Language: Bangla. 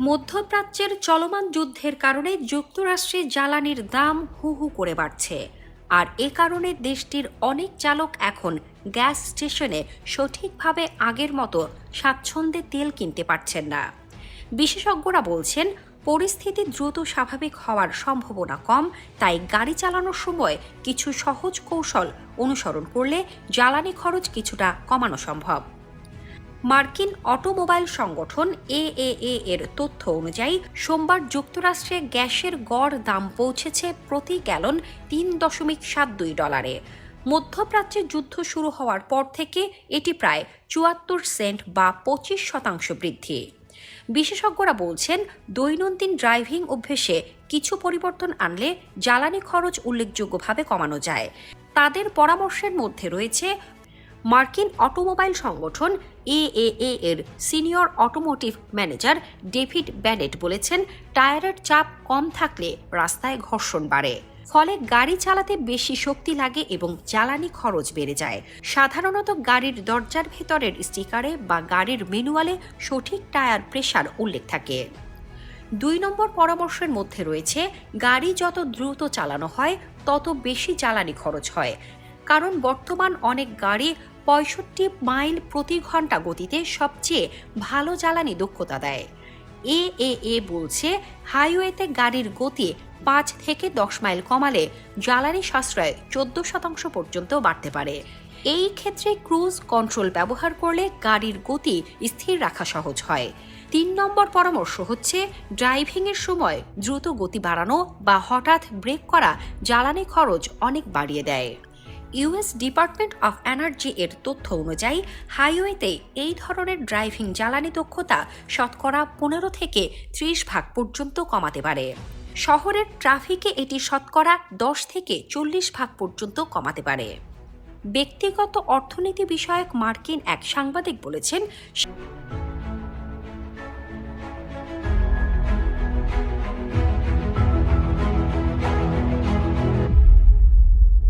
মধ্যপ্রাচ্যের চলমান যুদ্ধের কারণে যুক্তরাষ্ট্রে জ্বালানির দাম হু হু করে বাড়ছে। আর এ কারণে দেশটির অনেক চালক এখন গ্যাস স্টেশনে সঠিকভাবে আগের মতো স্বাচ্ছন্দ্যে তেল কিনতে পারছেন না। বিশেষজ্ঞরা বলছেন, পরিস্থিতি দ্রুত স্বাভাবিক হওয়ার সম্ভাবনা কম, তাই গাড়ি চালানোর সময় কিছু সহজ কৌশল অনুসরণ করলে জ্বালানি খরচ কিছুটা কমানো সম্ভব। মার্কিন অটোমোবাইল সংগঠন এএএ এর তথ্য অনুযায়ী সোমবার যুক্তরাষ্ট্রে গ্যাসের গড় দাম পৌঁছেছে প্রতি গ্যালন $3.72। মধ্যপ্রাচ্যে যুদ্ধ শুরু হওয়ার পর থেকে এটি প্রায় 74 সেন্ট বা 25% বৃদ্ধি। বিশেষজ্ঞরা বলছেন, দৈনন্দিন ড্রাইভিং অভ্যেসে কিছু পরিবর্তন আনলে জ্বালানি খরচ উল্লেখযোগ্যভাবে কমানো যায়। তাদের পরামর্শের মধ্যে রয়েছে মার্কিন অটোমোবাইল সংগঠন এএএ এর সিনিয়র অটোমোটিভ ম্যানেজার ডেভিড ব্যানেট বলেছেন, টায়ারের চাপ কম থাকলে রাস্তায় ঘর্ষণ বাড়ে, ফলে গাড়ি চালাতে বেশি শক্তি লাগে এবং জ্বালানি খরচ বেড়ে যায়। সাধারণত গাড়ির দরজার ভেতরের স্টিকারে বা গাড়ির ম্যানুয়ালে সঠিক টায়ার প্রেসার উল্লেখ থাকে। 2 নম্বর পরামর্শের মধ্যে রয়েছে, গাড়ি যত দ্রুত চালানো হয় তত বেশি জ্বালানি খরচ হয়, কারণ বর্তমান অনেক গাড়ি 65 মাইল প্রতি ঘন্টা গতিতে সবচেয়ে ভালো জ্বালানি দক্ষতা দেয়। এএএ বলছে, হাইওয়েতে গাড়ির গতি 5 থেকে 10 মাইল কমালে জ্বালানি সাশ্রয় 14% পর্যন্ত বাড়তে পারে। এই ক্ষেত্রে ক্রুজ কন্ট্রোল ব্যবহার করলে গাড়ির গতি স্থির রাখা সহজ হয়। 3 নম্বর পরামর্শ হচ্ছে, ড্রাইভিংয়ের সময় দ্রুত গতি বাড়ানো বা হঠাৎ ব্রেক করা জ্বালানি খরচ অনেক বাড়িয়ে দেয়। ইউএস ডিপার্টমেন্ট অফ এনার্জি এর তথ্য অনুযায়ী হাইওয়েতে এই ধরনের ড্রাইভিং জ্বালানি দক্ষতা শতকরা 15 থেকে 30% পর্যন্ত কমাতে পারে। শহরের ট্রাফিকে এটি শতকরা 10 থেকে 40% পর্যন্ত কমাতে পারে। ব্যক্তিগত অর্থনীতি বিষয়ক মার্কিন এক সাংবাদিক বলেছেন,